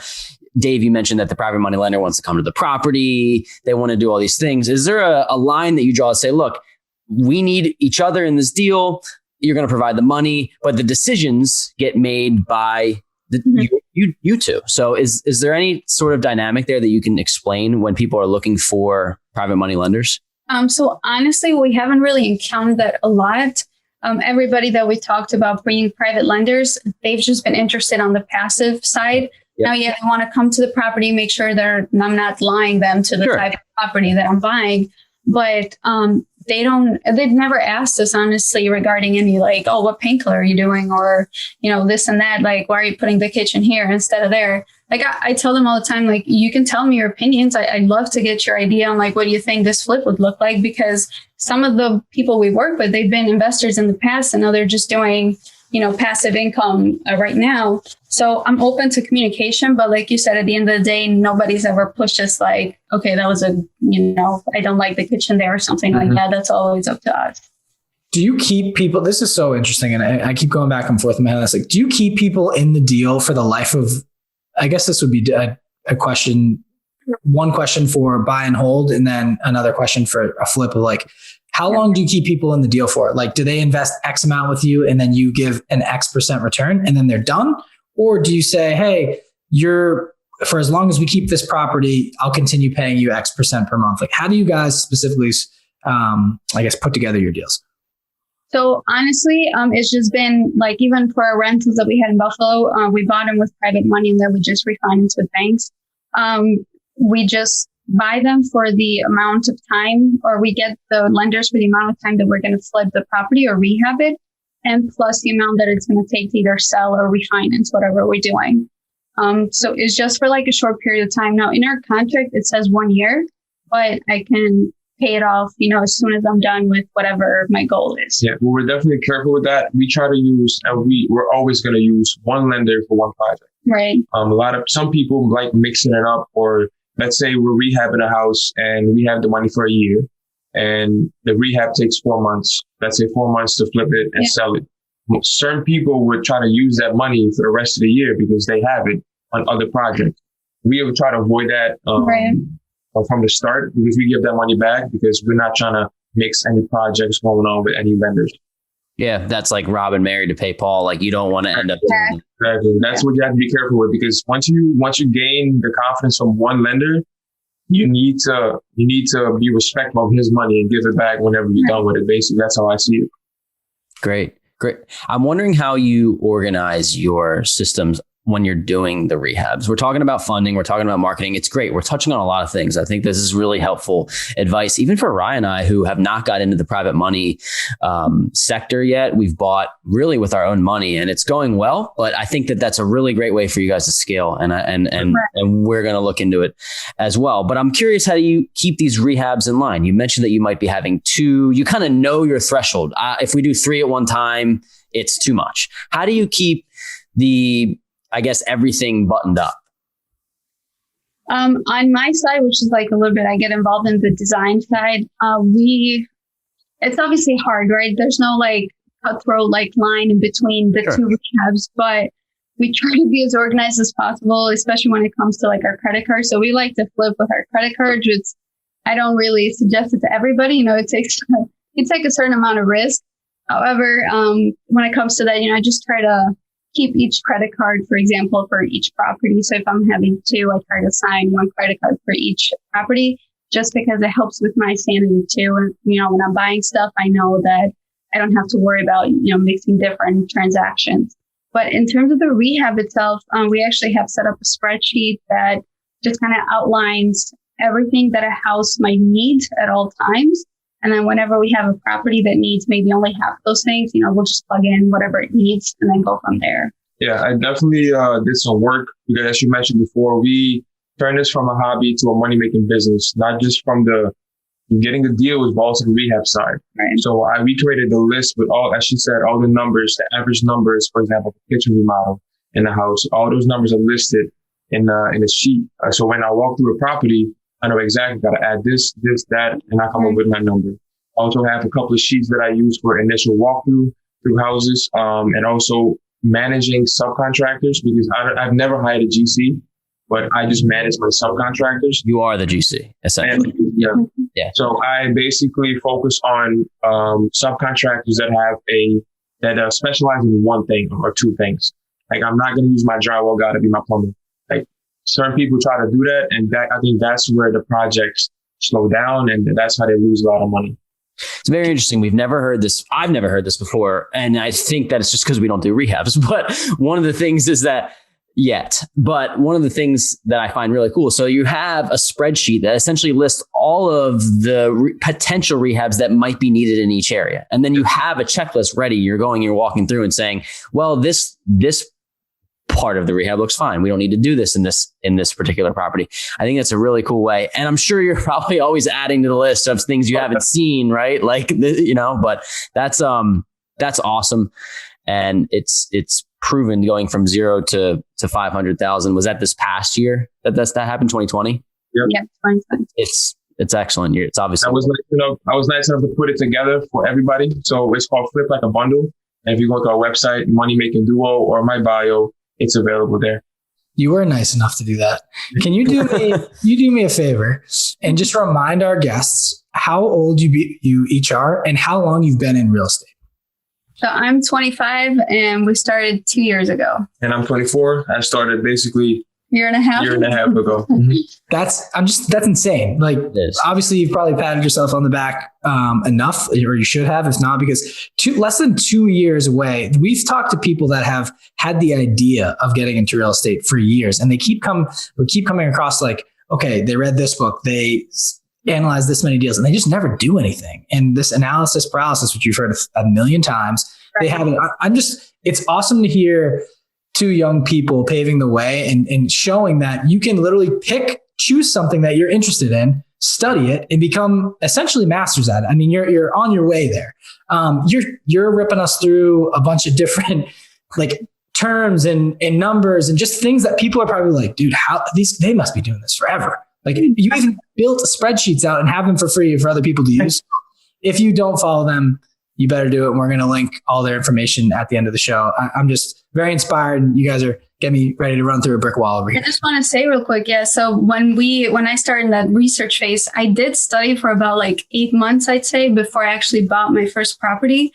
Dave, you mentioned that the private money lender wants to come to the property, they want to do all these things. Is there a line that you draw to say, look, we need each other in this deal. You're going to provide the money, but the decisions get made by you two. So is there any sort of dynamic there that you can explain when people are looking for private money lenders? So honestly, we haven't really encountered that a lot. Everybody that we talked about bringing private lenders, they've just been interested on the passive side. Now, they want to come to the property, make sure I'm not lying them to the type of property that I'm buying. But they've never asked us, honestly, regarding any what paint color are you doing? Or, this and that, why are you putting the kitchen here instead of there? I tell them all the time, you can tell me your opinions. I'd love to get your idea on what do you think this flip would look like? Because some of the people we work with, they've been investors in the past and now they're just doing, passive income right now. So I'm open to communication, but like you said, at the end of the day, nobody's ever pushed us okay, that was I don't like the kitchen there or something like that. That's always up to us. Do you keep people, this is so interesting, and I keep going back and forth in my head. It's do you keep people in the deal for the life of, I guess this would be a question, one question for buy and hold, and then another question for a flip of how long do you keep people in the deal for? Do they invest X amount with you and then you give an X% return and then they're done? Or do you say, hey, for as long as we keep this property, I'll continue paying you X% per month? How do you guys specifically, put together your deals? So honestly, it's just been even for our rentals that we had in Buffalo, we bought them with private money and then we just refinanced with banks. We just buy them for the amount of time, or we get the lenders for the amount of time that we're going to flip the property or rehab it, and plus the amount that it's going to take to either sell or refinance whatever we're doing. So it's just for a short period of time. Now in our contract, it says 1 year, but I can pay it off, as soon as I'm done with whatever my goal is. Yeah, well, we're definitely careful with that. We try to use, we're always going to use one lender for one project. Right. Some people like mixing it up, or let's say we're rehabbing a house and we have the money for a year and the rehab takes 4 months. Let's say 4 months to flip it and sell it. Certain people would try to use that money for the rest of the year because they have it on other projects. We would try to avoid that. Right. from the start, because we give that money back because we're not trying to mix any projects going on with any vendors. Yeah, that's like robbing Mary to pay Paul. Like you don't want to end up doing Exactly. That's what you have to be careful with, because once you gain the confidence from one lender, you need to be respectful of his money and give it back whenever you're done with it. Basically, that's how I see it. Great. I'm wondering how you organize your systems when you're doing the rehabs. We're talking about funding. We're talking about marketing. It's great. We're touching on a lot of things. I think this is really helpful advice, even for Ryan and I, who have not got into the private money sector yet. We've bought really with our own money and it's going well, but I think that that's a really great way for you guys to scale. And we're going to look into it as well. But I'm curious, how do you keep these rehabs in line? You mentioned that you might be having 2, you kind of know your threshold. If we do 3 at one time, it's too much. How do you keep everything buttoned up? On my side, which is like a little bit, I get involved in the design side. It's obviously hard, right? There's no like cutthroat like line in between the two rehabs, but we try to be as organized as possible, especially when it comes to like our credit cards. So we like to flip with our credit cards, which I don't really suggest it to everybody. It takes a certain amount of risk. However, when it comes to that, I just try to keep each credit card, for example, for each property. So if I'm having 2, I try to assign 1 credit card for each property, just because it helps with my sanity too. And, when I'm buying stuff, I know that I don't have to worry about, mixing different transactions. But in terms of the rehab itself, we actually have set up a spreadsheet that just kind of outlines everything that a house might need at all times. And then whenever we have a property that needs maybe only half those things, we'll just plug in whatever it needs and then go from there. Yeah, I definitely did some work, because as you mentioned before, we turned this from a hobby to a money-making business, not just from the getting the deals, but also the rehab side. Right. So we created the list with all, as she said, all the numbers, the average numbers, for example, the kitchen remodel in the house. All those numbers are listed in a sheet. So when I walk through a property, I know exactly got to add this, that, and I come up with my number. I also have a couple of sheets that I use for initial walkthrough through houses, and also managing subcontractors, because I've never hired a GC, but I just manage my subcontractors. You are the GC, essentially. Yeah. So I basically focus on subcontractors that specialize in one thing or 2 things. Like, I'm not going to use my drywall guy to be my plumber. Like, certain people try to do that, and I think that's where the projects slow down, and that's how they lose a lot of money. It's very interesting. We've never heard this. I've never heard this before. And I think that it's just because we don't do rehabs. But one of the things is that one of the things that I find really cool. So you have a spreadsheet that essentially lists all of the potential rehabs that might be needed in each area. And then you have a checklist ready. You're walking through and saying, well, this part of the rehab looks fine. We don't need to do this in this particular property. I think that's a really cool way. And I'm sure you're probably always adding to the list of things you haven't seen, right? Like, but that's awesome. And it's proven going from 0 to 500,000. Was that this past year that happened, 2020? Yeah, 2020. It's excellent. It's obviously. I was nice enough to put it together for everybody. So it's called Flip Like a Bundle. And if you go to our website, Money Making Duo, or my bio, it's available there. You were nice enough to do that. Can you do me a favor and just remind our guests how old you each are and how long you've been in real estate? So I'm 25 and we started 2 years ago. And I'm 24. I started basically year and a half ago. That's insane. Like, obviously you've probably patted yourself on the back enough, or you should have, if not, because less than 2 years away, we've talked to people that have had the idea of getting into real estate for years, and we keep coming across like, okay, they read this book, they analyze this many deals, and they just never do anything. And this analysis paralysis, which you've heard a million times, they haven't. It's awesome to hear 2 young people paving the way and showing that you can literally choose something that you're interested in, study it, and become essentially masters at it. I mean, you're on your way there. You're ripping us through a bunch of different like terms and numbers and just things that people are probably like, dude, they must be doing this forever. Like, you even built spreadsheets out and have them for free for other people to use. If you don't follow them, you better do it. And we're going to link all their information at the end of the show. I'm just very inspired. You guys are get me ready to run through a brick wall over I here. just want to say real quick, yeah. So when I started that research phase, I did study for about like 8 months, I'd say, before I actually bought my first property.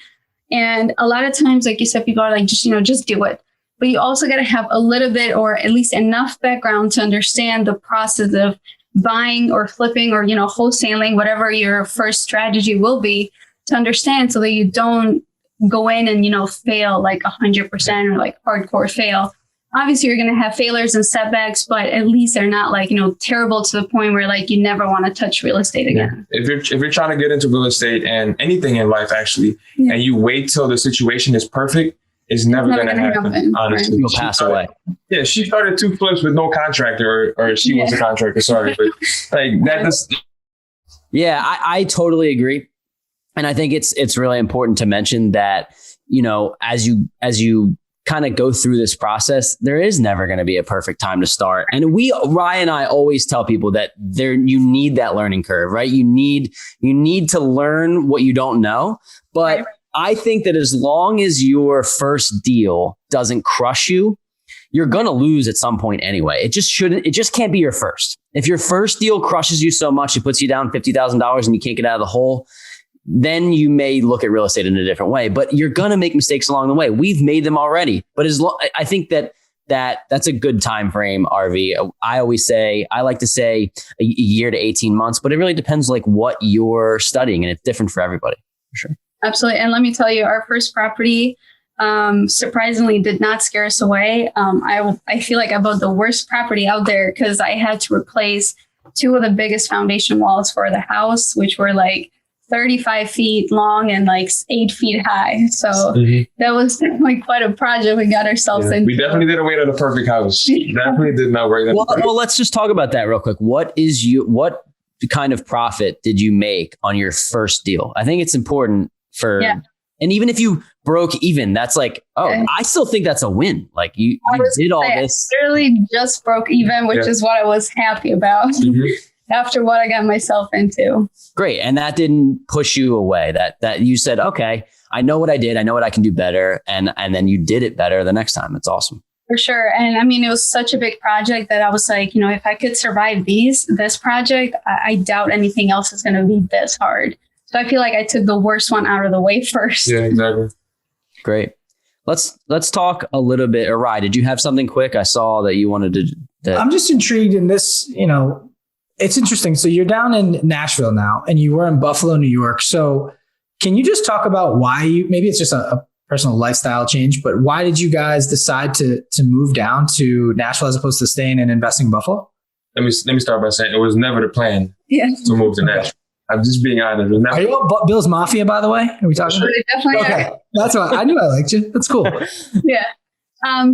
And a lot of times, like you said, people are like, just do it. But you also got to have a little bit, or at least enough background to understand the process of buying or flipping or, wholesaling, whatever your first strategy will be, to understand, so that you don't go in and, fail like 100% or like hardcore fail. Obviously, you're going to have failures and setbacks, but at least they're not like, terrible to the point where like you never want to touch real estate again. If you're trying to get into real estate and anything in life, actually, and you wait till the situation is perfect, it's never going to happen. Honestly, You'll pass away. Yeah, she started 2 flips with no contractor, or she was a contractor. Sorry, but like that. Yeah, I totally agree, and I think it's really important to mention that as you kind of go through this process, there is never going to be a perfect time to start. And Ryan and I always tell people that you need that learning curve, right? You need to learn what you don't know. But I think that as long as your first deal doesn't crush you, you're going to lose at some point anyway. It just can't be your first. If your first deal crushes you so much, it puts you down $50,000 and you can't get out of the hole, then you may look at real estate in a different way, but you're going to make mistakes along the way. We've made them already, but I think that's a good time frame, Arvi. I like to say a year to 18 months, but it really depends like what you're studying, and it's different for everybody. For sure. Absolutely. And let me tell you, our first property surprisingly did not scare us away. I feel like I bought the worst property out there because I had to replace 2 of the biggest foundation walls for the house, which were like 35 feet long and like 8 feet high. So that was like quite a project we got ourselves into. We definitely didn't wait on the perfect house. Definitely did not wait. Well, let's just talk about that real quick. What kind of profit did you make on your first deal? I think it's important and even if you broke even, that's like, I still think that's a win. Like you did all this. I literally just broke even, which is what I was happy about. After what I got myself into. Great. And that didn't push you away, that you said, okay, I know what I did. I know what I can do better. And then you did it better the next time. That's awesome. For sure. And I mean, it was such a big project that I was like, if I could survive this project, I doubt anything else is going to be this hard. So I feel like I took the worst one out of the way first. Yeah, exactly. Great. Let's talk a little bit. Rye, did you have something quick? I saw that you wanted to. I'm just intrigued in this, it's interesting. So you're down in Nashville now and you were in Buffalo, New York. So can you just talk about why maybe it's just a personal lifestyle change, but why did you guys decide to move down to Nashville as opposed to staying and investing in Buffalo? Let me start by saying it was never the plan to move to Nashville. I'm just being honest. Are you on Bill's Mafia, by the way? Are we talking? Definitely. Okay. That's why I knew I liked you. That's cool. Yeah.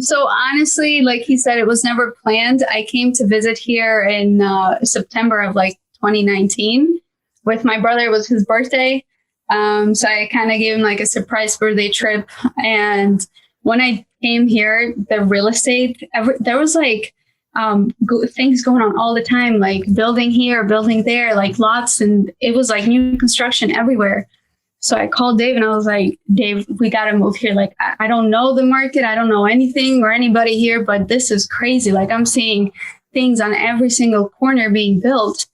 So honestly, like he said, it was never planned. I came to visit here in September of like 2019 with my brother. It was his birthday. So I kind of gave him like a surprise birthday trip. And when I came here, the real estate, there was like things going on all the time, like building here, building there, like lots. And it was like new construction everywhere. So I called Dave and I was like, Dave, we got to move here. Like, I don't know the market. I don't know anything or anybody here, but this is crazy. Like I'm seeing things on every single corner being built.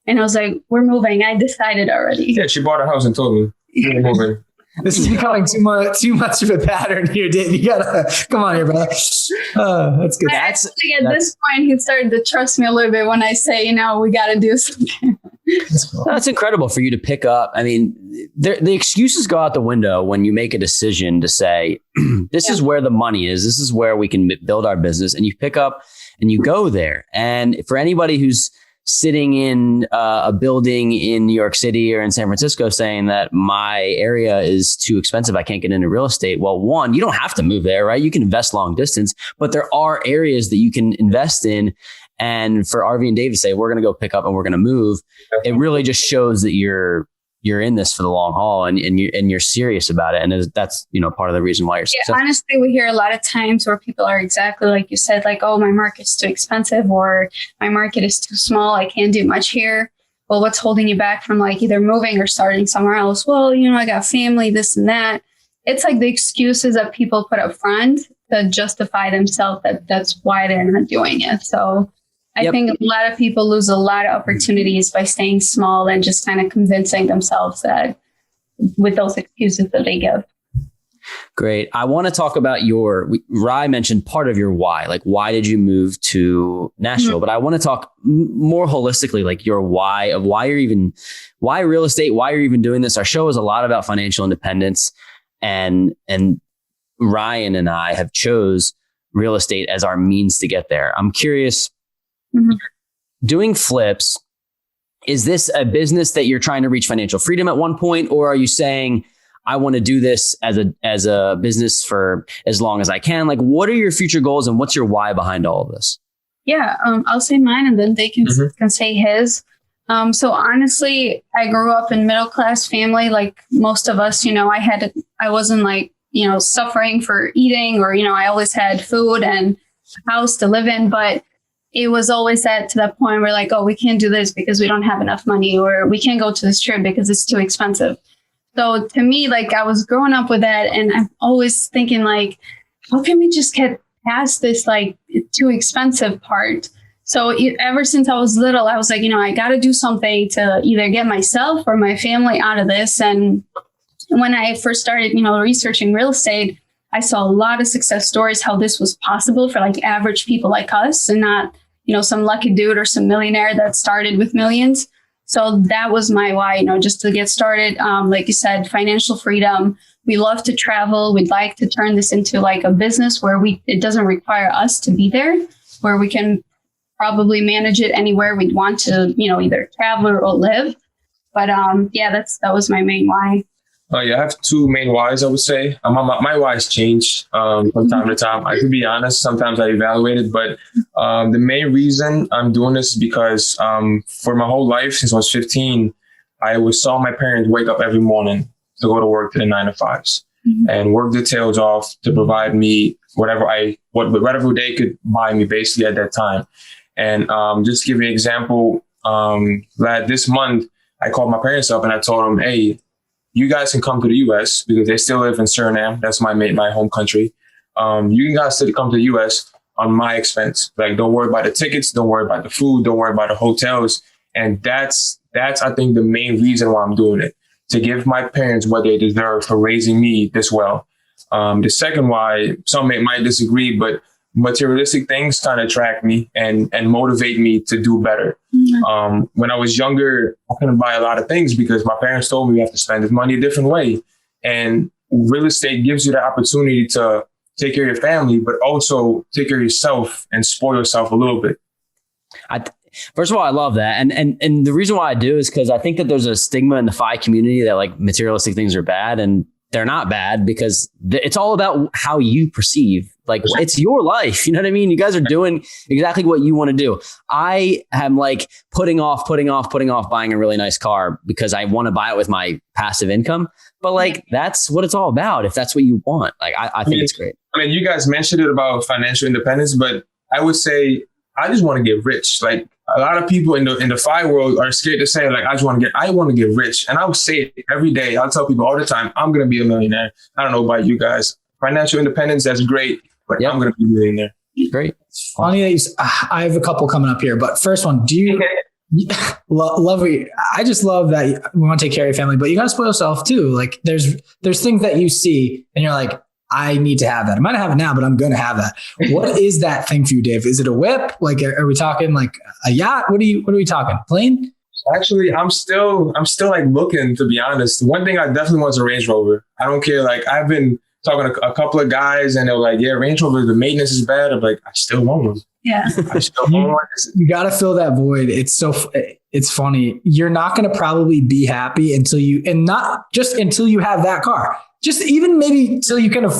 And I was like, we're moving. I decided already. Yeah, she bought a house and told me we're moving. This is becoming too much of a pattern here, Dave. You gotta come on here, brother. That's good. At this point, he started to trust me a little bit when I say, we got to do something. That's incredible for you to pick up. I mean, the excuses go out the window when you make a decision to say, this is where the money is. This is where we can build our business. And you pick up and you go there. And for anybody who's sitting in a building in New York City or in San Francisco saying that my area is too expensive, I can't get into real estate. Well, one, you don't have to move there, right? You can invest long distance, but there are areas that you can invest in. And for Arvi and Dave to say, we're going to go pick up and we're going to move, it really just shows that you're in this for the long haul and you're serious about it. And that's, part of the reason why you're successful. Yeah, honestly, we hear a lot of times where people are exactly like you said, like, oh, my market's too expensive or my market is too small. I can't do much here. Well, what's holding you back from like either moving or starting somewhere else? Well, I got family, this and that. It's like the excuses that people put up front to justify themselves that's why they're not doing it. So I think a lot of people lose a lot of opportunities by staying small and just kind of convincing themselves that with those excuses that they give. Great. I want to talk about Rye mentioned part of your why, like why did you move to Nashville? But I want to talk more holistically, like your why of why real estate, why you're even doing this. Our show is a lot about financial independence, and Ryan and I have chose real estate as our means to get there. I'm curious, doing flips, is this a business that you're trying to reach financial freedom at one point? Or are you saying, I want to do this as a business for as long as I can? Like, what are your future goals and what's your why behind all of this? Yeah, I'll say mine and then they can say his. So honestly, I grew up in middle-class family, like most of us. I wasn't like, suffering for eating, or, I always had food and a house to live in, but it was always to that point where like, oh, we can't do this because we don't have enough money, or we can't go to this trip because it's too expensive. So to me, like, I was growing up with that, and I'm always thinking like, how can we just get past this like too expensive part? So ever since I was little, I was like, I got to do something to either get myself or my family out of this. And when I first started, researching real estate, I saw a lot of success stories, how this was possible for like average people like us, and not, some lucky dude or some millionaire that started with millions. So that was my why, just to get started. Like you said, financial freedom. We love to travel. We'd like to turn this into like a business where it doesn't require us to be there, where we can probably manage it anywhere we'd want to, either travel or live. But that was my main why. I have two main whys, I would say. My whys change from time to time. I can be honest, sometimes I evaluate it, but the main reason I'm doing this is because for my whole life, since I was 15, I saw my parents wake up every morning to go to work to the 9 to 5s and work their tails off to provide me whatever they could buy me basically at that time. And just to give you an example, this month, I called my parents up and I told them, hey, you guys can come to the U.S. because they still live in Suriname. That's my home country. You guys still come to the U.S. on my expense. Like, don't worry about the tickets. Don't worry about the food. Don't worry about the hotels. And that's I think, the main reason why I'm doing it, to give my parents what they deserve for raising me this well. The second why, some might disagree, but materialistic things kind of attract me and motivate me to do better. When I was younger, I couldn't buy a lot of things because my parents told me we have to spend this money a different way. And real estate gives you the opportunity to take care of your family, but also take care of yourself and spoil yourself a little bit. First of all, I love that. And the reason why I do is because I think that there's a stigma in the FI community that like materialistic things are bad, and they're not bad because it's all about how you perceive. Like, it's your life. You know what I mean? You guys are doing exactly what you want to do. I am like putting off buying a really nice car because I want to buy it with my passive income. But like, that's what it's all about. If that's what you want, like, I think it's great. I mean, you guys mentioned it about financial independence, but I would say I just want to get rich. Like, a lot of people in the FI world are scared to say, like, I want to get rich. And I would say it every day. I'll tell people all the time, I'm going to be a millionaire. I don't know about you guys. Financial independence, that's great, but I'm going to be a millionaire. Great. It's funny that I have a couple coming up here, but first one, do you love I just love that we want to take care of your family, but you got to spoil yourself too. Like, there's things that you see and you're like, I need to have that. I might not have it now, but I'm going to have that. What is that thing for you, Dave? Is it a whip? Like, are we talking like a yacht? What are we talking? Plane? Actually, I'm still like looking, to be honest. One thing I definitely want is a Range Rover. I don't care. Like, I've been talking to a couple of guys and they're like, yeah, Range Rover, the maintenance is bad. I'm like, I still want one. Yeah. I still want one. You got to fill that void. It's funny. You're not going to probably be happy until you have that car. Just even maybe till you can, you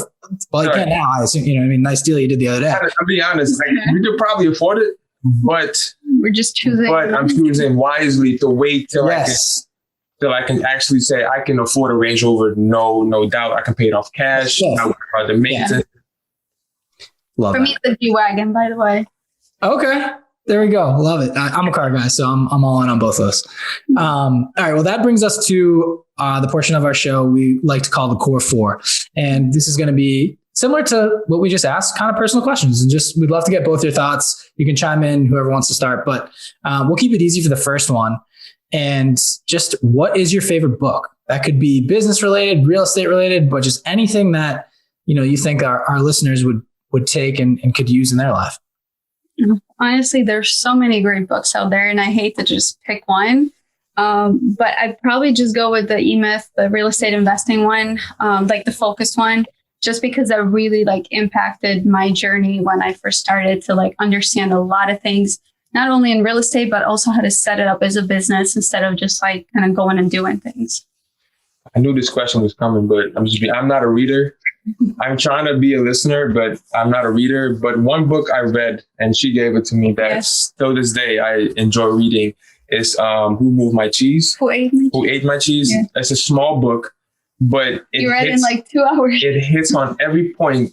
can't now, I assume, nice deal you did the other day. I'll be honest, like, you could probably afford it, but we're just choosing. But I'm choosing wisely to wait till I can actually say I can afford a Range Rover. No doubt. I can pay it off cash. Not worry about the maintenance. Love For me, it's a G-Wagon, by the way. Okay. There we go. Love it. I'm a car guy, so I'm all in on both of those. All right. Well, that brings us to the portion of our show we like to call the core four. And this is going to be similar to what we just asked, kind of personal questions. And just, we'd love to get both your thoughts. You can chime in, whoever wants to start, but we'll keep it easy for the first one. And just, what is your favorite book? That could be business related, real estate related, but just anything that, you think our listeners would take and could use in their life. Honestly, there's so many great books out there, and I hate to just pick one. But I'd probably just go with the E-Myth, the real estate investing one, like the focused one, just because that really like impacted my journey when I first started to like understand a lot of things, not only in real estate, but also how to set it up as a business instead of just like kind of going and doing things. I knew this question was coming, but I'm not a reader. I'm trying to be a listener, but I'm not a reader. But one book I read, and she gave it to me, that still this day I enjoy reading, is Who Moved My Cheese? Who Ate My Cheese? Yeah. It's a small book, but you read in like 2 hours. It hits on every point.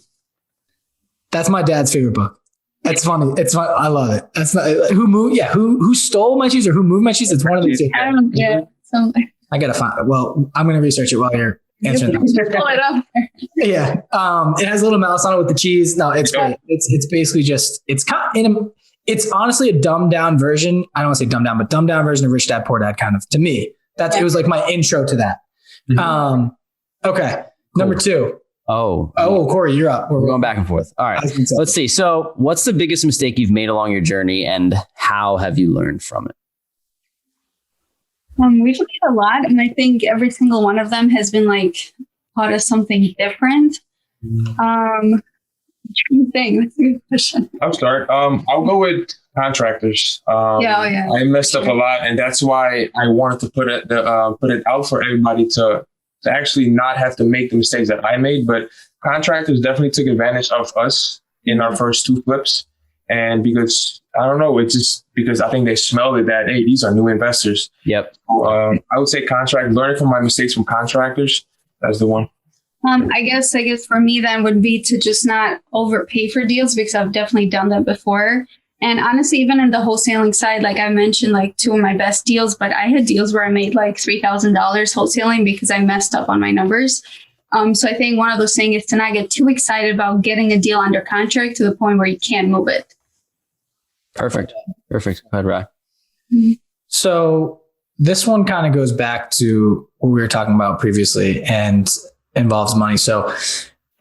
That's my dad's favorite book. It's funny. It's fun. I love it. That's not who stole my cheese or who moved my cheese? It's one of the two. I gotta find it. Well, I'm gonna research it while you're answering that. Pull it up. Yeah. It has a little mouse on it with the cheese. No, it's great. It's basically just, it's honestly a dumbed down version. I don't want to say dumbed down, but dumbed down version of Rich Dad Poor Dad, kind of, to me. It was like my intro to that. Mm-hmm. Okay. Cool. Number 2. Oh, Corey, you're up. We're going back and forth. All right. Let's see. So what's the biggest mistake you've made along your journey, and how have you learned from it? We've made a lot, and I think every single one of them has been like taught us something different. That's a good question. I'll start. I'll go with contractors. I messed up a lot, and that's why I wanted to put it out for everybody to actually not have to make the mistakes that I made. But contractors definitely took advantage of us in our first 2 flips, and because I don't know, it's just because I think they smelled it that, hey, these are new investors. Yep. I would say learning from my mistakes from contractors. That's the one. I guess for me then would be to just not overpay for deals, because I've definitely done that before. And honestly, even in the wholesaling side, like I mentioned, like 2 of my best deals, but I had deals where I made like $3,000 wholesaling because I messed up on my numbers. So I think one of those things is to not get too excited about getting a deal under contract to the point where you can't move it. Perfect. Go ahead, Ryan. So this one kind of goes back to what we were talking about previously and involves money. So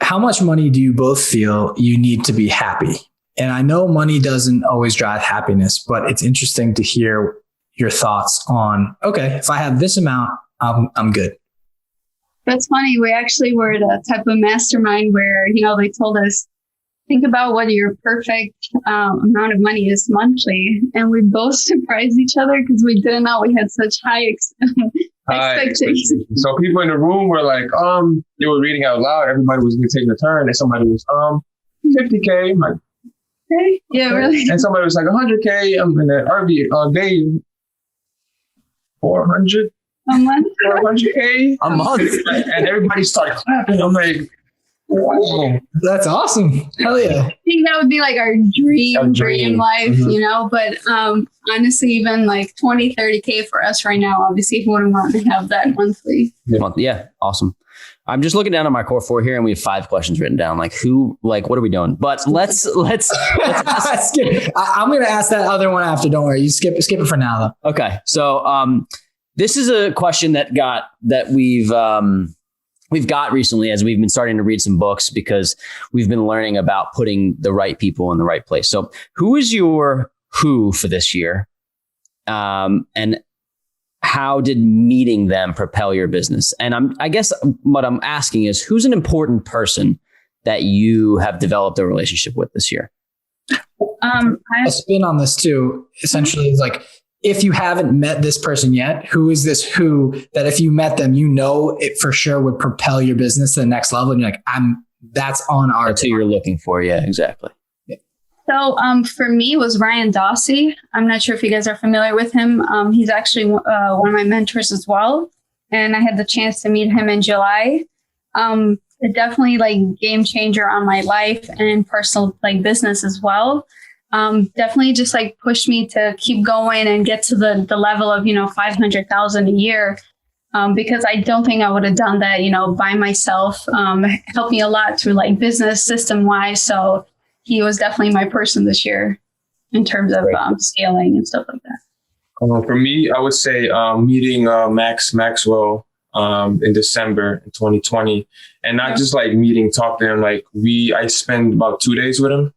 how much money do you both feel you need to be happy? And I know money doesn't always drive happiness, but it's interesting to hear your thoughts on, okay, if I have this amount, I'm good. That's funny. We actually were the type of mastermind where, they told us, think about what your perfect amount of money is monthly. And we both surprised each other because we didn't know we had such high expectations. So people in the room were like, they were reading out loud. Everybody was going to take a turn. And somebody was, $50K. I'm like, okay. Yeah, okay. Really. And somebody was like, $100K. I'm in an Arvi and Dave. 400 a month. 400K a month. And everybody started clapping. I'm like, wow. That's awesome. Hell yeah. I think that would be like our dream life, mm-hmm. But honestly, even like 20, 30K for us right now, obviously we wouldn't want to have that monthly. Yeah. Awesome. I'm just looking down at my core 4 here, and we have 5 questions written down. What are we doing? But let's skip. I'm going to ask that other one after. Don't worry. You skip it for now though. Okay. So, this is a question that we've got recently as we've been starting to read some books, because we've been learning about putting the right people in the right place. So who is your who for this year? And how did meeting them propel your business? And I guess what I'm asking is, who's an important person that you have developed a relationship with this year? A spin on this too, essentially, is like, if you haven't met this person yet, who is this who that if you met them, it for sure would propel your business to the next level? And you're like, that's on our That's who you're looking for. Yeah, exactly. Yeah. So for me, it was Ryan Dawsey. I'm not sure if you guys are familiar with him. He's actually one of my mentors as well. And I had the chance to meet him in July. It definitely game changer on my life and personal business as well. Definitely just pushed me to keep going and get to the level of, 500,000 a year. because I don't think I would have done that, by myself. Helped me a lot through like business system wise. So he was definitely my person this year in terms of scaling and stuff like that. For me, I would say meeting Maxwell in December in 2020, and not just like meeting, talking to him. Like I spent about 2 days with him,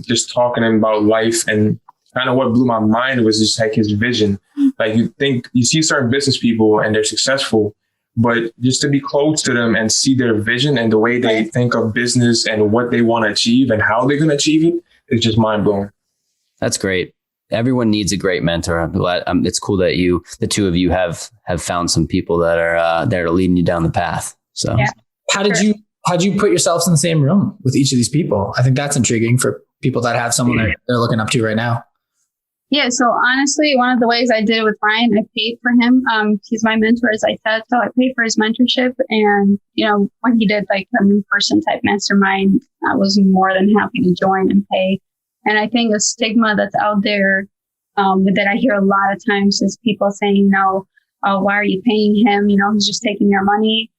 just talking to him about life. And kind of what blew my mind was just like his vision. Like you see certain business people and they're successful, but just to be close to them and see their vision and the way they think of business and what they want to achieve and how they're going to achieve it is just mind blowing. That's great. Everyone needs a great mentor. I'm glad. It's cool that the two of you have found some people that are leading you down the path. So, how did you put yourselves in the same room with each of these people? I think that's intriguing for people that have someone that they're looking up to right now. Yeah. So honestly, one of the ways I did it with Ryan, I paid for him. He's my mentor, as I said. So I paid for his mentorship. And, when he did like a new person type mastermind, I was more than happy to join and pay. And I think a stigma that's out there that I hear a lot of times is people saying, no, why are you paying him? He's just taking your money.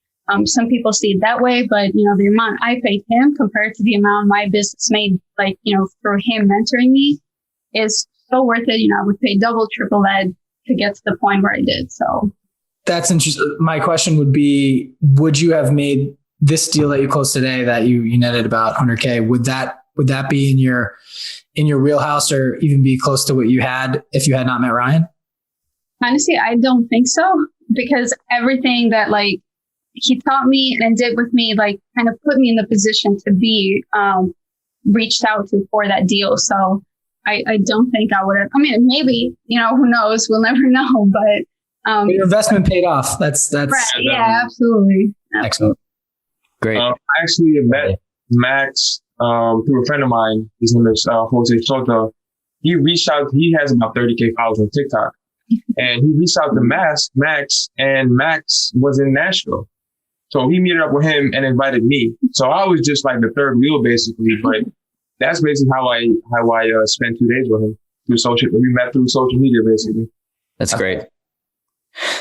Some people see it that way, but, the amount I paid him compared to the amount my business made, like, through him mentoring me is so worth it. I would pay double, triple that to get to the point where I did. So that's interesting. My question would be, would you have made this deal that you closed today that you netted about 100K? Would that be in your wheelhouse or even be close to what you had if you had not met Ryan? Honestly, I don't think so, because everything that like he taught me and did with me, like kind of put me in the position to be reached out to for that deal. So I don't think I would have. I mean, maybe, who knows? We'll never know. But your investment paid off. That's right. Yeah, absolutely. Excellent. Great. I actually met Max through a friend of mine. His name is Jose Soto. He reached out. He has about 30K followers on TikTok, and he reached out to Max, and Max was in Nashville. So he meted up with him and invited me. So I was just like the third wheel, basically. But that's basically how I spent 2 days with him through social. We met through social media, basically. That's great.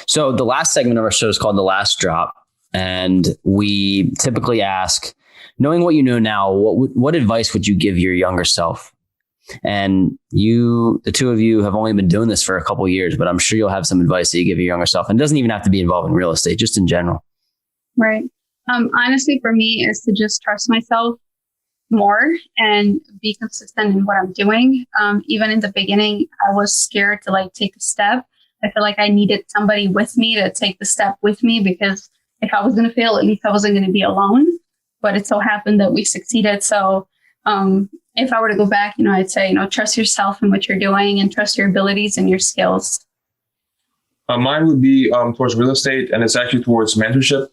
So the last segment of our show is called The Last Drop. And we typically ask, knowing what you know now, what advice would you give your younger self? And the two of you have only been doing this for a couple of years, but I'm sure you'll have some advice that you give your younger self. And it doesn't even have to be involved in real estate, just in general. Right. Honestly, for me, is to just trust myself more and be consistent in what I'm doing. Even in the beginning, I was scared to like take a step. I feel like I needed somebody with me to take the step with me, because if I was going to fail, at least I wasn't going to be alone. But it so happened that we succeeded. So if I were to go back, I'd say, trust yourself and what you're doing and trust your abilities and your skills. Mine would be towards real estate, and it's actually towards mentorship.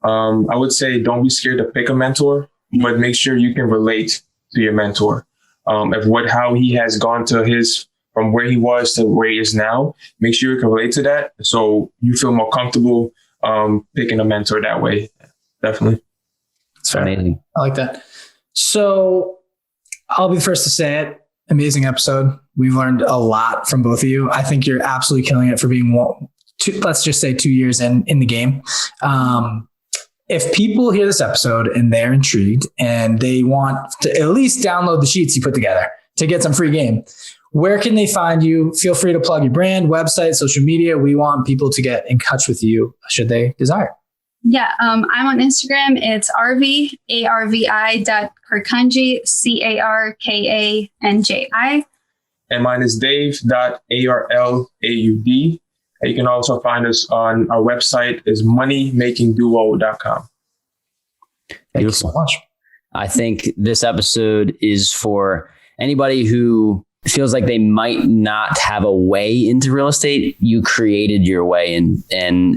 I would say don't be scared to pick a mentor, but make sure you can relate to your mentor. How he has gone from where he was to where he is now. Make sure you can relate to that, so you feel more comfortable picking a mentor that way. Definitely. That's amazing. I like that. So I'll be the first to say it. Amazing episode. We've learned a lot from both of you. I think you're absolutely killing it for being let's just say 2 years in the game. If people hear this episode and they're intrigued and they want to at least download the sheets you put together to get some free game, where can they find you? Feel free to plug your brand, website, social media. We want people to get in touch with you should they desire. Yeah, I'm on Instagram. It's Arvi, ARVI.Carkanji, CARKANJI. And mine is Dave.ARLAUD. You can also find us on our website is moneymakingduo.com. Thank you so much. I think this episode is for anybody who feels like they might not have a way into real estate. You created your way, and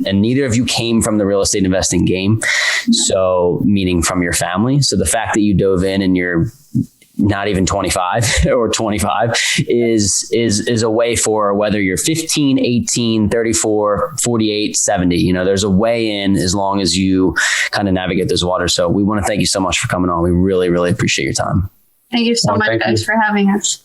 neither of you came from the real estate investing game. So meaning from your family. So the fact that you dove in and you're not even 25 or 25 is a way for whether you're 15, 18, 34, 48, 70, there's a way in as long as you kind of navigate those waters. So we want to thank you so much for coming on. We really, really appreciate your time. Thank you so much, guys, for having us.